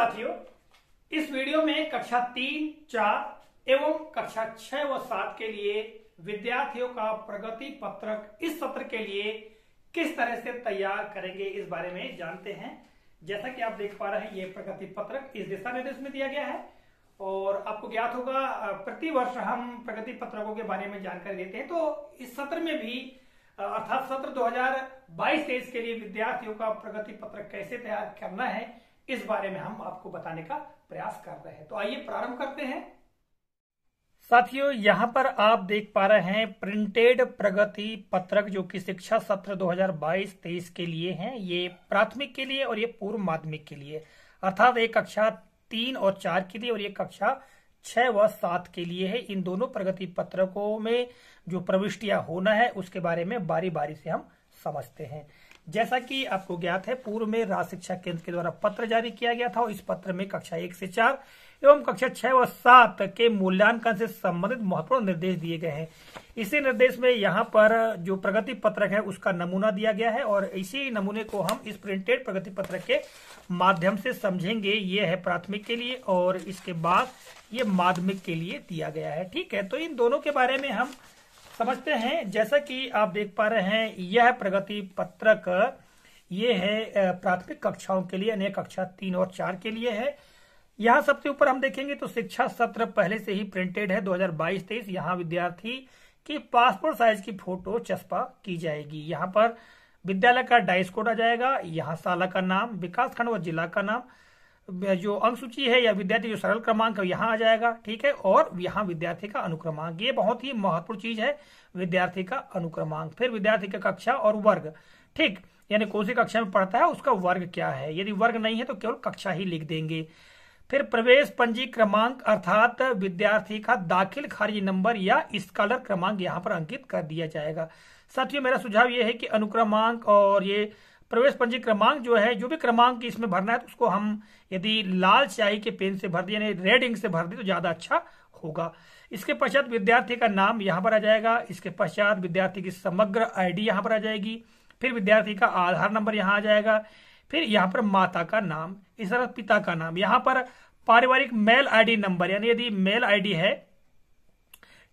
साथियों, इस वीडियो में कक्षा 3, 4 एवं कक्षा 6 व 7 के लिए विद्यार्थियों का प्रगति पत्रक इस सत्र के लिए किस तरह से तैयार करेंगे इस बारे में जानते हैं। जैसा कि आप देख पा रहे हैं, ये प्रगति पत्रक इस दिशा निर्देश में दिया गया है और आपको ज्ञात होगा प्रति वर्ष हम प्रगति पत्रकों के बारे में जानकारी देते हैं। तो इस सत्र में भी अर्थात सत्र 2022-23 के लिए विद्यार्थियों का प्रगति पत्रक कैसे तैयार करना है इस बारे में हम आपको बताने का प्रयास कर रहे हैं। तो आइए प्रारंभ करते हैं। साथियों, यहाँ पर आप देख पा रहे हैं प्रिंटेड प्रगति पत्रक जो कि शिक्षा सत्र 2022-23 के लिए हैं। ये प्राथमिक के लिए और ये पूर्व माध्यमिक के लिए, अर्थात एक कक्षा 3 और 4 के लिए और ये कक्षा 6 व 7 के लिए है। इन दोनों प्रगति पत्रकों में जो प्रविष्टियां होना है उसके बारे में बारी बारी से हम समझते हैं। जैसा कि आपको ज्ञात है, पूर्व में राज्य शिक्षा केंद्र के द्वारा पत्र जारी किया गया था और इस पत्र में कक्षा 1 से 4 एवं कक्षा 6 व 7 के मूल्यांकन से संबंधित महत्वपूर्ण निर्देश दिए गए हैं। इसी निर्देश में यहाँ पर जो प्रगति पत्रक है उसका नमूना दिया गया है और इसी नमूने को हम इस प्रिंटेड प्रगति पत्रक के माध्यम से समझेंगे। ये है प्राथमिक के लिए और इसके बाद ये माध्यमिक के लिए दिया गया है। ठीक है, तो इन दोनों के बारे में हम समझते हैं। जैसा कि आप देख पा रहे हैं, यह प्रगति पत्रक ये है प्राथमिक कक्षाओं के लिए, यानी कक्षा 3 और 4 के लिए है। यहाँ सबसे ऊपर हम देखेंगे तो शिक्षा सत्र पहले से ही प्रिंटेड है 2022-23। यहाँ विद्यार्थी की पासपोर्ट साइज की फोटो चस्पा की जाएगी। यहाँ पर विद्यालय का डाइस कोड आ जाएगा, यहाँ शाला का नाम, विकास खंड व जिला का नाम, जो अंक सूची है या विद्यार्थी जो सरल क्रमांक है यहाँ आ जाएगा। ठीक है, और यहाँ विद्यार्थी का अनुक्रमांक, ये बहुत ही महत्वपूर्ण चीज है, विद्यार्थी का अनुक्रमांक। फिर विद्यार्थी का कक्षा और वर्ग, ठीक, यानी कौन सी कक्षा में पढ़ता है उसका वर्ग क्या है। यदि वर्ग नहीं है तो केवल कक्षा ही लिख देंगे। फिर प्रवेश पंजी क्रमांक अर्थात विद्यार्थी का दाखिल खारिज नंबर या स्कॉलर क्रमांक यहाँ पर अंकित कर दिया जाएगा। साथियों, मेरा सुझाव ये है कि अनुक्रमांक और ये प्रवेश पंजी क्रमांक जो है, जो भी क्रमांक इसमें भरना है तो उसको हम यदि लाल स्याही के पेन से भर दिए, यानी रेड इंक से भर दिए तो ज्यादा अच्छा होगा। इसके पश्चात विद्यार्थी का नाम यहाँ पर आ जाएगा। इसके पश्चात विद्यार्थी की समग्र आईडी यहाँ पर आ जाएगी। फिर विद्यार्थी का आधार नंबर यहाँ आ जाएगा। फिर यहाँ पर माता का नाम, इस तरह पिता का नाम। यहाँ पर पारिवारिक मेल आईडी नंबर, यानी यदि मेल आईडी है,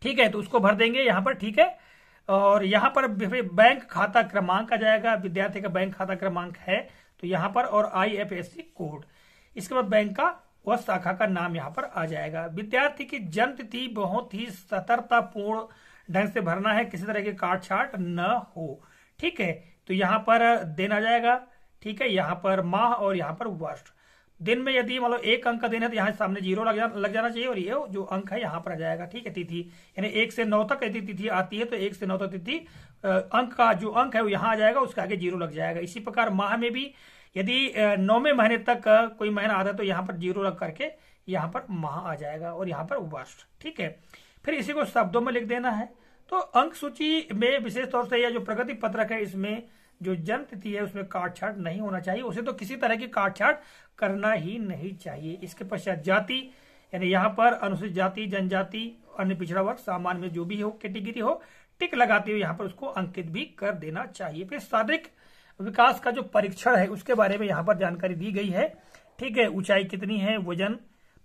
ठीक है, तो उसको भर देंगे यहाँ पर। ठीक है, और यहाँ पर बैंक खाता क्रमांक आ जाएगा। विद्यार्थी का बैंक खाता क्रमांक है तो यहाँ पर, और IFSC कोड। इसके बाद बैंक का व शाखा का नाम यहाँ पर आ जाएगा। विद्यार्थी की जन्म तिथि बहुत ही सतर्कतापूर्ण ढंग से भरना है, किसी तरह के काट छाट न हो। ठीक है, तो यहाँ पर दिन आ जाएगा। ठीक है, यहाँ पर माह और यहाँ पर वर्ष। दिन में यदि मतलब 1 अंक का दिन है तो यहाँ सामने 0 लग जाना चाहिए और ये जो अंक है यहाँ पर आ जाएगा। ठीक है, तिथि यानी 1 से 9 तक यदि तिथि आती है तो 1 से 9 तक तिथि अंक का जो अंक है वो यहाँ आ जाएगा, उसके आगे 0 लग जाएगा। इसी प्रकार माह में भी यदि 9वें महीने तक कोई महीना आता है तो यहाँ पर 0 लग करके यहाँ पर माह आ जाएगा और यहाँ पर वर्ष। ठीक है, फिर इसी को शब्दों में लिख देना है। तो अंक सूची में विशेष तौर से यह जो प्रगति पत्रक है इसमें जो जन्म तिथि है उसमें काट छाट नहीं होना चाहिए, उसे तो किसी तरह की काट छाट करना ही नहीं चाहिए। इसके पश्चात जाति, यानी यहाँ पर अनुसूचित जाति, जनजाति, अन्य पिछड़ा वर्ग, सामान्य में जो भी हो कैटेगरी हो, टिक लगाते हुए यहाँ पर उसको अंकित भी कर देना चाहिए। फिर शारीरिक विकास का जो परीक्षण है उसके बारे में यहाँ पर जानकारी दी गई है। ठीक है, ऊंचाई कितनी है, वजन,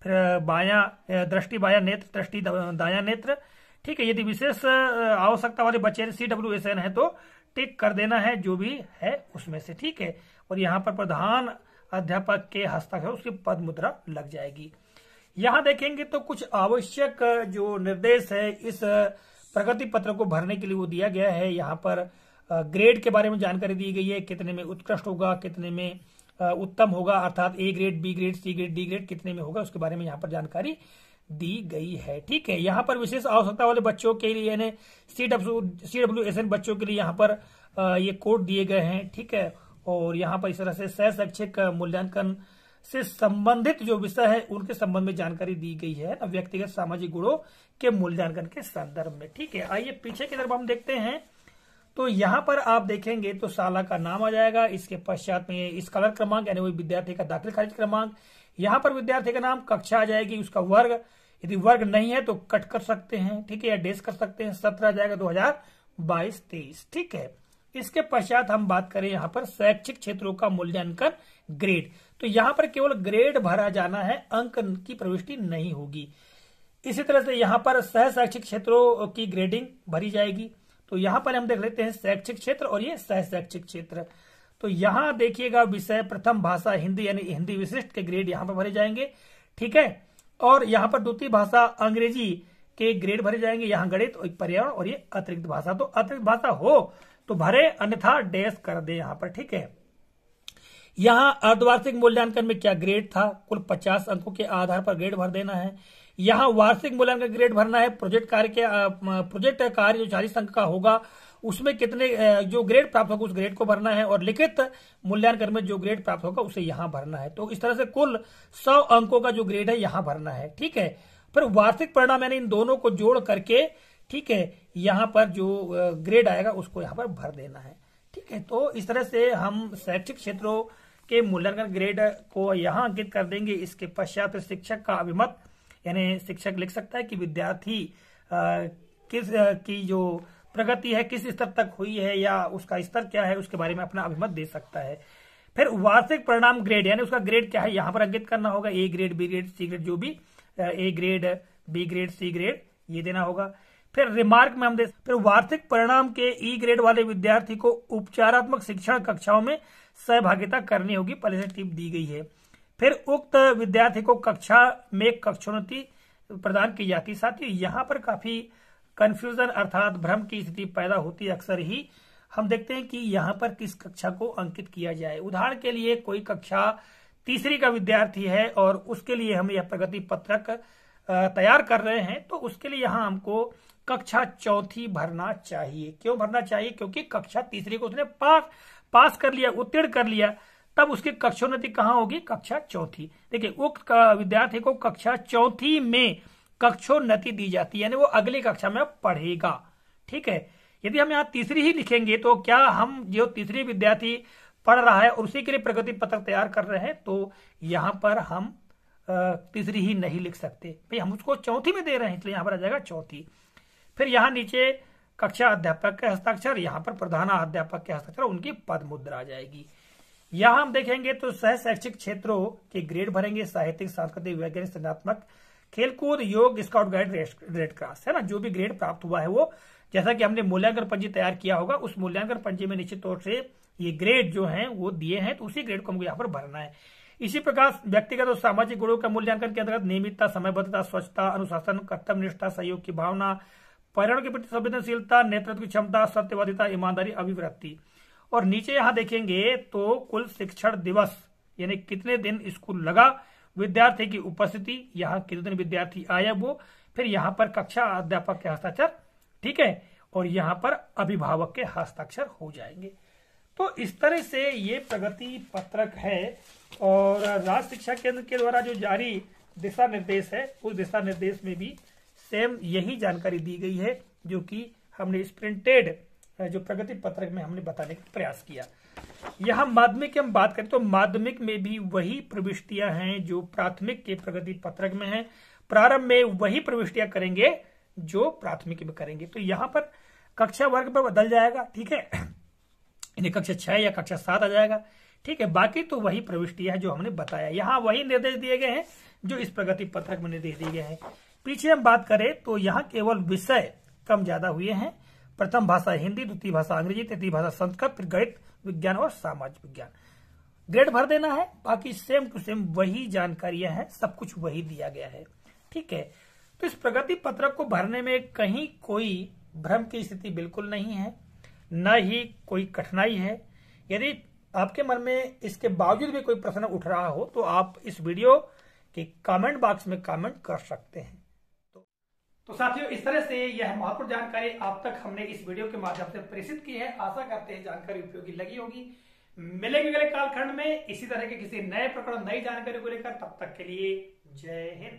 फिर बायां दृष्टि, बायां नेत्र, दृष्टि दायां नेत्र। ठीक है, यदि विशेष आवश्यकता वाले बच्चे CWSN है तो टिक कर देना है जो भी है उसमें से। ठीक है, और यहाँ पर प्रधान अध्यापक के हस्तक्षेप है उसकी पद मुद्रा लग जाएगी। यहाँ देखेंगे तो कुछ आवश्यक जो निर्देश है इस प्रगति पत्र को भरने के लिए वो दिया गया है। यहाँ पर ग्रेड के बारे में जानकारी दी गई है, कितने में उत्कृष्ट होगा, कितने में उत्तम होगा, अर्थात A grade, B grade, C grade, D grade कितने में होगा उसके बारे में यहाँ पर जानकारी दी गई है। ठीक है, यहाँ पर विशेष आवश्यकता वाले बच्चों के लिए यानी CWSN बच्चों के लिए यहाँ पर ये कोड दिए गए हैं। ठीक है, और यहाँ पर इस तरह से सह शैक्षिक मूल्यांकन से संबंधित जो विषय है उनके संबंध में जानकारी दी गई है व्यक्तिगत सामाजिक गुणों के मूल्यांकन के संदर्भ में। ठीक है, आइए पीछे की तरफ हम देखते हैं तो यहाँ पर आप देखेंगे तो शाला का नाम आ जाएगा। इसके पश्चात में स्कॉलर क्रमांक यानी वही विद्यार्थी का दाखिल खारिज क्रमांक, यहाँ पर विद्यार्थी का नाम, कक्षा आ जाएगी, उसका वर्ग, यदि वर्ग नहीं है तो कट कर सकते हैं। ठीक है, या डेस कर सकते हैं। सत्र आ जाएगा 2022-23। ठीक है, इसके पश्चात हम बात करें यहाँ पर शैक्षिक क्षेत्रों का मूल्यांकन ग्रेड। तो यहाँ पर केवल ग्रेड भरा जाना है, अंक की प्रविष्टि नहीं होगी। इसी तरह से यहाँ पर सह शैक्षिक क्षेत्रों की ग्रेडिंग भरी जाएगी। तो यहाँ पर हम देख लेते हैं शैक्षिक क्षेत्र और ये सह शैक्षिक क्षेत्र। तो यहाँ देखिएगा विषय प्रथम भाषा हिंदी यानी हिंदी विशिष्ट के ग्रेड यहाँ पर भरे जाएंगे, ठीक है। और यहाँ पर द्वितीय भाषा अंग्रेजी के ग्रेड भरे जाएंगे। यहाँ गणित और पर्यावरण और ये अतिरिक्त भाषा, तो अतिरिक्त भाषा हो तो भरे, अन्यथा डैश कर दे यहाँ पर, ठीक है। यहाँ अर्धवार्षिक मूल्यांकन में क्या ग्रेड था, कुल 50 अंकों के आधार पर ग्रेड भर देना है। यहाँ वार्षिक मूल्यांकन ग्रेड भरना है। प्रोजेक्ट कार्य जो 40 अंक का होगा उसमें कितने जो ग्रेड प्राप्त होगा उस ग्रेड को भरना है, और लिखित मूल्यांकन में जो ग्रेड प्राप्त होगा उसे यहाँ भरना है। तो इस तरह से कुल 100 अंकों का जो ग्रेड है यहाँ भरना है, ठीक है। फिर वार्षिक परिणाम यानी इन दोनों को जोड़ करके, ठीक है, यहाँ पर जो ग्रेड आएगा उसको यहाँ पर भर देना है, ठीक है। तो इस तरह से हम शैक्षिक क्षेत्रों के मूल्यांकन ग्रेड को यहाँ अंकित कर देंगे। इसके पश्चात शिक्षक का अभिमत यानी शिक्षक लिख सकता है कि विद्यार्थी किस की जो प्रगति है किस स्तर तक हुई है या उसका स्तर क्या है उसके बारे में अपना अभिमत दे सकता है। फिर वार्षिक परिणाम ग्रेड यानी उसका ग्रेड क्या है यहाँ पर अंकित करना होगा। A grade, B grade, C grade, जो भी A grade, B grade, C grade ये देना होगा। फिर रिमार्क में हम फिर वार्षिक परिणाम के ई ग्रेड वाले विद्यार्थी को उपचारात्मक शिक्षण कक्षाओं में सहभागिता करनी होगी, पहले से टिप दी गई है। फिर उक्त विद्यार्थी को कक्षा में कक्षोन्नति प्रदान की जाती। साथ ही यहाँ पर काफी कंफ्यूजन अर्थात भ्रम की स्थिति पैदा होती है। अक्सर ही हम देखते हैं कि यहाँ पर किस कक्षा को अंकित किया जाए। उदाहरण के लिए कोई कक्षा तीसरी का विद्यार्थी है और उसके लिए हम यह प्रगति पत्रक तैयार कर रहे हैं, तो उसके लिए यहाँ हमको कक्षा चौथी भरना चाहिए। क्यों भरना चाहिए? क्योंकि कक्षा तीसरी को उसने पास कर लिया, उत्तीर्ण कर लिया, तब उसकी कक्षोन्नति कहाँ होगी? कक्षा चौथी। देखिए उक्त विद्यार्थी को कक्षा चौथी में कक्षोन्नति दी जाती है, यानी वो अगली कक्षा में पढ़ेगा, ठीक है। यदि हम यहाँ तीसरी ही लिखेंगे तो क्या हम जो तीसरी विद्यार्थी पढ़ रहा है और उसी के लिए प्रगति पत्रक तैयार कर रहे हैं, तो यहाँ पर हम तीसरी ही नहीं लिख सकते भाई, हम उसको चौथी में दे रहे हैं, इसलिए यहाँ पर आ जाएगा चौथी। फिर यहाँ नीचे कक्षा अध्यापक के हस्ताक्षर, यहाँ पर प्रधानाध्यापक के हस्ताक्षर, उनकी पद मुद्रा आ जाएगी। यहाँ हम देखेंगे तो सह शैक्षिक क्षेत्रों के ग्रेड भरेंगे। साहित्यिक, सांस्कृतिक, वैज्ञानिक, सृजनात्मक, खेलकूद, योग, स्काउट गाइड, रेड क्रॉस, है ना, जो भी ग्रेड प्राप्त हुआ है वो, जैसा कि हमने मूल्यांकन पंजी तैयार किया होगा, उस मूल्यांकन पंजी में निश्चित तौर से ये ग्रेड जो हैं वो दिए हैं, तो उसी ग्रेड को हमको यहाँ पर भरना है। इसी प्रकार व्यक्तिगत और सामाजिक गुणों का मूल्यांकन के अंतर्गत नियमितता, समयबद्धता, स्वच्छता, अनुशासन, कर्तव्यनिष्ठा, सहयोग की भावना, पर्यावरण के प्रति संवेदनशीलता, नेतृत्व की क्षमता, सत्यवादिता, ईमानदारी, अभिवृत्ति। और नीचे यहाँ देखेंगे तो कुल शिक्षण दिवस यानी कितने दिन स्कूल लगा, विद्यार्थी की उपस्थिति, यहाँ कितने दिन विद्यार्थी आया वो, फिर यहाँ पर कक्षा अध्यापक के हस्ताक्षर, ठीक है, और यहाँ पर अभिभावक के हस्ताक्षर हो जाएंगे। तो इस तरह से ये प्रगति पत्रक है और राज्य शिक्षा केंद्र के द्वारा जो जारी दिशा निर्देश है उस दिशा निर्देश में भी सेम यही जानकारी दी गई है जो कि हमने इस प्रिंटेड जो प्रगति पत्रक में हमने बताने का प्रयास किया। यहाँ माध्यमिक की हम बात करें तो माध्यमिक में भी वही प्रविष्टियां हैं जो प्राथमिक के प्रगति पत्रक में है। प्रारंभ में वही प्रविष्टियां करेंगे जो प्राथमिक में करेंगे। तो यहाँ पर कक्षा वर्ग पर बदल जाएगा, ठीक है, इन्हें कक्षा 6 या कक्षा 7 आ जाएगा, ठीक है। बाकी तो वही प्रविष्टियां जो हमने बताया, यहाँ वही निर्देश दिए गए हैं जो इस प्रगति पत्रक में निर्देश दिए गए हैं। पीछे हम बात करें तो यहाँ केवल विषय कम ज्यादा हुए हैं। प्रथम भाषा हिंदी, द्वितीय भाषा अंग्रेजी, तृतीय भाषा संस्कृत, फिर गणित, विज्ञान और सामाजिक विज्ञान। ग्रेड भर देना है, बाकी सेम टू सेम वही जानकारियां हैं, सब कुछ वही दिया गया है, ठीक है। तो इस प्रगति पत्रक को भरने में कहीं कोई भ्रम की स्थिति बिल्कुल नहीं है, न ही कोई कठिनाई है। यदि आपके मन में इसके बावजूद भी कोई प्रश्न उठ रहा हो तो आप इस वीडियो के कमेंट बॉक्स में कमेंट कर सकते हैं। तो साथियों, इस तरह से यह महत्वपूर्ण जानकारी आप तक हमने इस वीडियो के माध्यम से प्रेषित की है। आशा करते हैं जानकारी उपयोगी लगी होगी। मिलेंगे अगले कालखंड में इसी तरह के किसी नए प्रकरण, नई जानकारी को लेकर। तब तक के लिए जय हिंद।